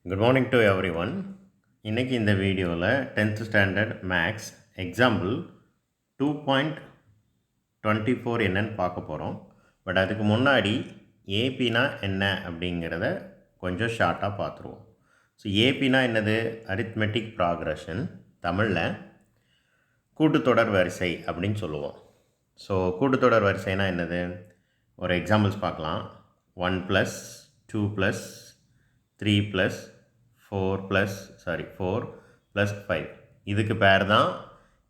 Good morning to every one. இன்றைக்கி இந்த வீடியோவில் 10th ஸ்டாண்டர்ட் மேக்ஸ் எக்ஸாம்பிள் 2.24 என்னன்னு பார்க்க போகிறோம். பட் அதுக்கு முன்னாடி ஏபினா என்ன அப்படிங்கிறத கொஞ்சம் ஷார்ட்டாக பார்த்துருவோம். ஸோ ஏபினா என்னது? Arithmetic progression. தமிழில் கூட்டுத்தொடர் வரிசை அப்படின்னு சொல்லுவோம். ஸோ கூட்டுத்தொடர் வரிசைனா என்னது? ஒரு எக்ஸாம்பிள்ஸ் பார்க்கலாம். 1 + 2 + 3 + 4 + 5 இதுக்கு பேர் தான்.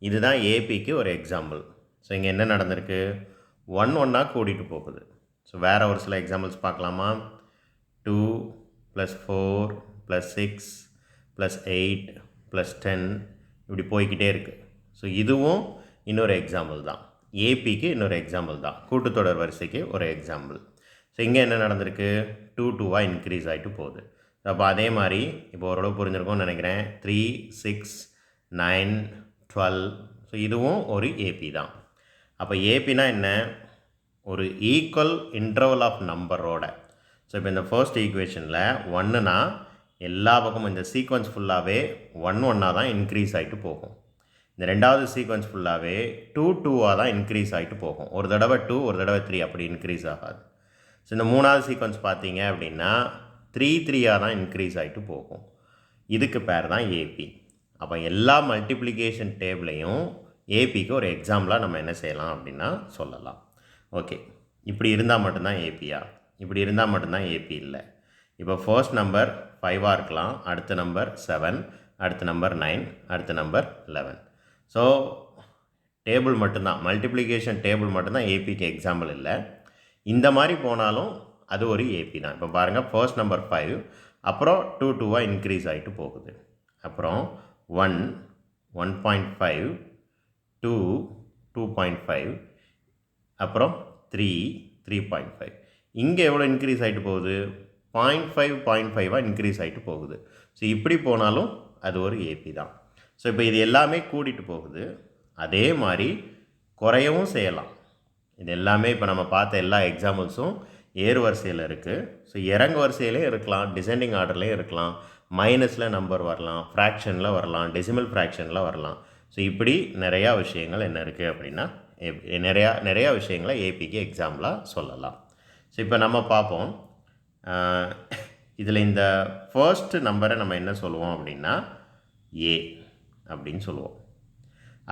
இதுதான் ஏபிக்கு ஒரு எக்ஸாம்பிள். ஸோ இங்கே என்ன நடந்திருக்கு? 1 1 கூட்டிகிட்டு போகுது. ஸோ வேறு ஒரு சில எக்ஸாம்பிள்ஸ் பார்க்கலாமா? 2 + 4 + 6 + 8 + 10 இப்படி போய்கிட்டே இருக்குது. ஸோ இதுவும் இன்னொரு எக்ஸாம்பிள் தான். ஏபிக்கு இன்னொரு எக்ஸாம்பிள் தான். கூட்டுத்தொடர் வரிசைக்கு ஒரு எக்ஸாம்பிள். ஸோ இங்கே என்ன நடந்திருக்கு? 2 2 இன்க்ரீஸ் ஆகிட்டு போகுது. அப்போ அதே மாதிரி இப்போ ஓரளவு புரிஞ்சிருக்கும்னு நினைக்கிறேன். 3 6 9 12. ஸோ இதுவும் ஒரு ஏபி தான். அப்போ ஏபினா என்ன? ஒரு ஈக்குவல் இன்டர்வல் ஆஃப் நம்பரோட. ஸோ இப்போ இந்த ஃபர்ஸ்ட் ஈக்குவேஷனில் 1னா எல்லா பக்கமும் இந்த சீக்வன்ஸ் ஃபுல்லாகவே 1 1 தான் இன்க்ரீஸ் ஆகிட்டு போகும். இந்த ரெண்டாவது சீக்வன்ஸ் ஃபுல்லாகவே 2 2 தான் இன்க்ரீஸ் ஆகிட்டு போகும். ஒரு தடவை 2 ஒரு தடவை 3 அப்படி இன்க்ரீஸ் ஆகாது. ஸோ இந்த மூணாவது சீக்வன்ஸ் பார்த்தீங்க அப்படின்னா 3 3 தான் இன்க்ரீஸ் ஆகிட்டு போகும். இதுக்கு பேர் தான் ஏபி. அப்போ எல்லா மல்டிப்ளிகேஷன் டேபிளையும் ஏபிக்கு ஒரு எக்ஸாம்பிளாக நம்ம என்ன செய்யலாம் அப்படின்னா சொல்லலாம். ஓகே, இப்படி இருந்தால் மட்டும்தான் ஏபியா? இப்படி இருந்தால் மட்டும்தான் ஏபி இல்லை. இப்போ ஃபர்ஸ்ட் நம்பர் 5 இருக்கலாம், அடுத்த நம்பர் 7, அடுத்த நம்பர் 9, அடுத்த நம்பர் 11. ஸோ டேபிள் மட்டும்தான், மல்டிப்ளிகேஷன் டேபிள் மட்டும்தான் ஏபிக்கு எக்ஸாம்பிள் இல்லை. இந்த மாதிரி போனாலும் அது ஒரு ஏபி தான். இப்போ பாருங்கள், ஃபர்ஸ்ட் நம்பர் 5, அப்புறம் 2 2 இன்க்ரீஸ் ஆகிட்டு போகுது. அப்புறம் 1 1.5, 2 2.5, அப்புறம் 3 3.5. இங்கே எவ்வளோ இன்க்ரீஸ் ஆகிட்டு போகுது? 0.5 0.5 இன்க்ரீஸ் ஆகிட்டு போகுது. ஸோ இப்படி போனாலும் அது ஒரு ஏபி தான். ஸோ இப்போ இது எல்லாமே கூட்டிகிட்டு போகுது. அதே மாதிரி குறையவும் செய்யலாம். இது எல்லாமே இப்போ நம்ம பார்த்த எல்லா எக்ஸாம்பிள்ஸும் ஏறு வரிசையில் இருக்குது. ஸோ இறங்கு வரிசையிலே இருக்கலாம், டிசெண்டிங் ஆர்டர்லேயும் இருக்கலாம், மைனஸில் நம்பர் வரலாம், ஃப்ராக்ஷனில் வரலாம், டெசிமல் ஃப்ராக்ஷனில் வரலாம். ஸோ இப்படி நிறையா விஷயங்கள் என்ன இருக்குது அப்படின்னா நிறையா விஷயங்களை ஏபிக்கு எக்ஸாம்பிளாக சொல்லலாம். ஸோ இப்போ நம்ம பார்ப்போம். இதில் இந்த ஃபர்ஸ்ட் நம்பரை நம்ம என்ன சொல்லுவோம் அப்படின்னா ஏ அப்படின்னு சொல்லுவோம்.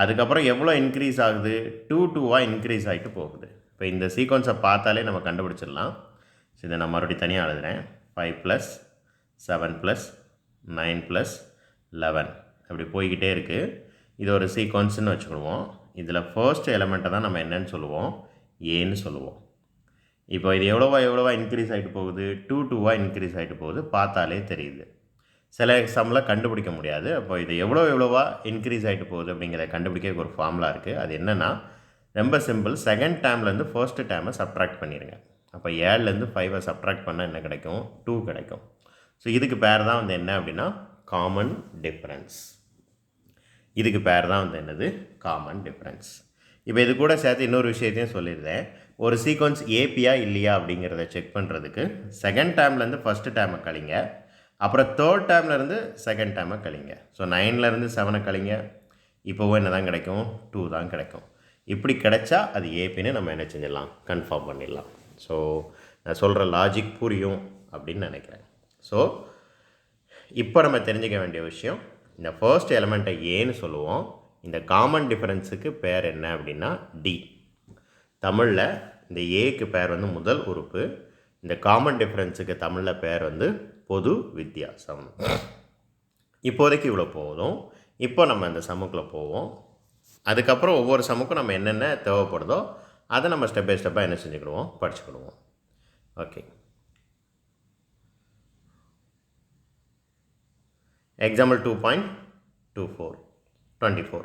அதுக்கப்புறம் எவ்வளோ இன்க்ரீஸ் ஆகுது? 2 2 இன்க்ரீஸ் ஆகிட்டு போகுது. இப்போ இந்த சீக்வன்ஸை பார்த்தாலே நம்ம கண்டுபிடிச்சிடலாம். ஸோ இதை நான் மறுபடியும் தனியாக எழுதுகிறேன். 5 + 7 + 9 + 11 அப்படி போய்கிட்டே இருக்குது. இது ஒரு சீக்வன்ஸ்னு வச்சுக்கிடுவோம். இதில் ஃபர்ஸ்ட் எலிமெண்ட்டை தான் நம்ம என்னன்னு சொல்லுவோம்? ஏன்னு சொல்லுவோம். இப்போ இது எவ்வளோவா இன்க்ரீஸ் ஆகிட்டு போகுது? 2 2 இன்க்ரீஸ் ஆகிட்டு போகுது. பார்த்தாலே தெரியுது. சில எக்ஸாம்பிளில் கண்டுபிடிக்க முடியாது. அப்போ இது எவ்வளோவா இன்க்ரீஸ் ஆகிட்டு போகுது அப்படிங்கிறத கண்டுபிடிக்க ஒரு ஃபார்முலா இருக்குது. அது என்னென்னா ரொம்ப சிம்பிள். செகண்ட் டேர்ம்லேருந்து ஃபர்ஸ்ட் டேர்மை சப்ட்ராக்ட் பண்ணிடுங்க. அப்போ 7லேருந்து 5 சப்ட்ராக்ட் பண்ணால் என்ன கிடைக்கும்? 2 கிடைக்கும். ஸோ இதுக்கு பேர் தான் வந்து என்ன அப்படின்னா காமன் டிஃப்ரென்ஸ். இதுக்கு பேர் தான் வந்து என்னது? Common difference. இப்போ இது கூட சேர்த்து இன்னொரு விஷயத்தையும் சொல்லியிருந்தேன். ஒரு சீக்வன்ஸ் ஏபியா இல்லையா அப்படிங்கிறத செக் பண்ணுறதுக்கு செகண்ட் டேர்ம்லேருந்து ஃபஸ்ட்டு டேர்மை கழிங்க, அப்புறம் தேர்ட் டேர்ம்லேருந்து செகண்ட் டேர்மை கழிங்க. ஸோ 9லேருந்து 7 கழிங்க. இப்போவும் என்ன தான் கிடைக்கும்? 2 தான் கிடைக்கும். இப்படி கிடைச்சா அது ஏபின்னு நம்ம என்ன செஞ்சிடலாம்? கன்ஃபார்ம் பண்ணிடலாம். ஸோ நான் சொல்கிற லாஜிக் புரியும் அப்படின்னு நினைக்கிறேன். ஸோ இப்போ நம்ம தெரிஞ்சுக்க வேண்டிய விஷயம், இந்த ஃபர்ஸ்ட் எலிமெண்ட்டை ஏன்னு சொல்லுவோம். இந்த காமன் டிஃபரன்ஸுக்கு பேர் என்ன அப்படின்னா டி. தமிழில் இந்த ஏக்கு பேர் வந்து முதல் உறுப்பு. இந்த காமன் டிஃபரன்ஸுக்கு தமிழில் பேர் வந்து பொது வித்தியாசம். இப்போதைக்கு இவ்வளோ போதும். இப்போ நம்ம இந்த சம்முக்குள்ளே போவோம். அதுக்கப்புறம் ஒவ்வொரு சம்முக்கும் நம்ம என்னென்ன தேவைப்படுதோ அதை நம்ம ஸ்டெப் பை ஸ்டெப்பாக என்ன செஞ்சுக்கிடுவோம்? படிச்சுக்கிடுவோம். Okay, example 2.24.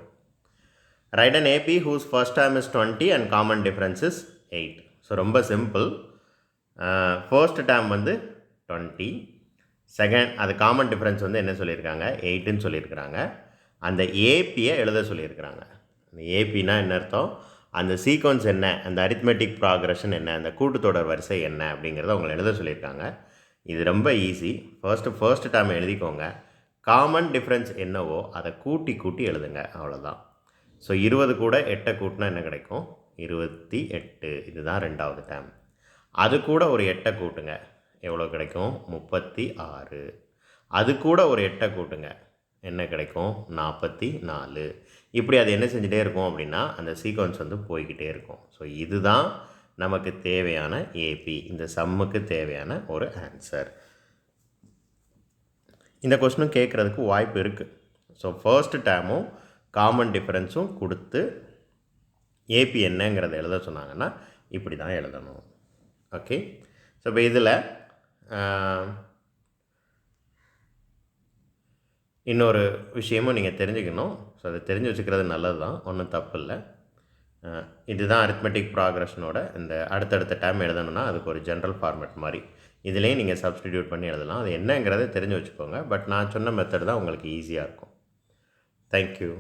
Write an AP whose first term is 20 and common difference is 8. So ரொம்ப சிம்பிள். ஃபர்ஸ்ட் டேர்ம் வந்து 20, செகண்ட் அது காமன் டிஃப்ரென்ஸ் வந்து என்ன சொல்லியிருக்காங்க? 8ன்னு சொல்லியிருக்கிறாங்க. அந்த ஏபியை எழுத சொல்லியிருக்கிறாங்க. அந்த ஏபினா என்ன அர்த்தம்? அந்த சீக்வன்ஸ் என்ன, அந்த அரித்மெட்டிக் ப்ராக்ரஷன் என்ன, அந்த கூட்டுத்தொடர் வரிசை என்ன அப்படிங்கிறத அவங்களை எழுத சொல்லியிருக்காங்க. இது ரொம்ப ஈஸி. ஃபர்ஸ்ட் டேர்ம் எழுதிக்கோங்க. காமன் டிஃப்ரென்ஸ் என்னவோ அதை கூட்டி எழுதுங்க, அவ்வளோதான். ஸோ 20 கூட 8 கூட்டினா என்ன கிடைக்கும்? 28. இதுதான் ரெண்டாவது டேர்ம். அது கூட ஒரு 8 கூட்டுங்க, எவ்வளோ கிடைக்கும்? 36. அது கூட ஒரு 8 கூட்டுங்க, என்ன கிடைக்கும்? 44. இப்படி அது என்ன செஞ்சுட்டே இருக்கும் அப்படின்னா அந்த சீக்வன்ஸ் வந்து போய்கிட்டே இருக்கும். ஸோ இதுதான் நமக்கு தேவையான ஏபி, இந்த சம்முக்கு தேவையான ஒரு ஆன்சர். இந்த கொஸ்டினும் கேட்குறதுக்கு வாய்ப்பு இருக்குது. ஸோ ஃபர்ஸ்ட் டேர்மும் காமன் டிஃபரன்ஸும் கொடுத்து ஏபி என்னங்கிறத எழுத சொன்னாங்கன்னா இப்படி தான் எழுதணும். ஓகே. ஸோ இப்போ இதில் இன்னொரு விஷயமும் நீங்கள் தெரிஞ்சுக்கணும். ஸோ அதை தெரிஞ்சு வச்சுக்கிறது நல்லது தான், ஒன்றும் தப்பு இல்லை. இதுதான் அரித்மெட்டிக் ப்ராக்ரஷனோட இந்த அடுத்தடுத்த டேர்ம் எழுதணும்னா அதுக்கு ஒரு ஜென்ரல் ஃபார்மேட் மாதிரி இதுலேயும் நீங்கள் சப்ஸ்டிடியூட் பண்ணி எழுதலாம். அது என்னங்கிறத தெரிஞ்சு வச்சுக்கோங்க. பட் நான் சொன்ன மெத்தட் தான் உங்களுக்கு ஈஸியாக இருக்கும். தேங்க்யூ.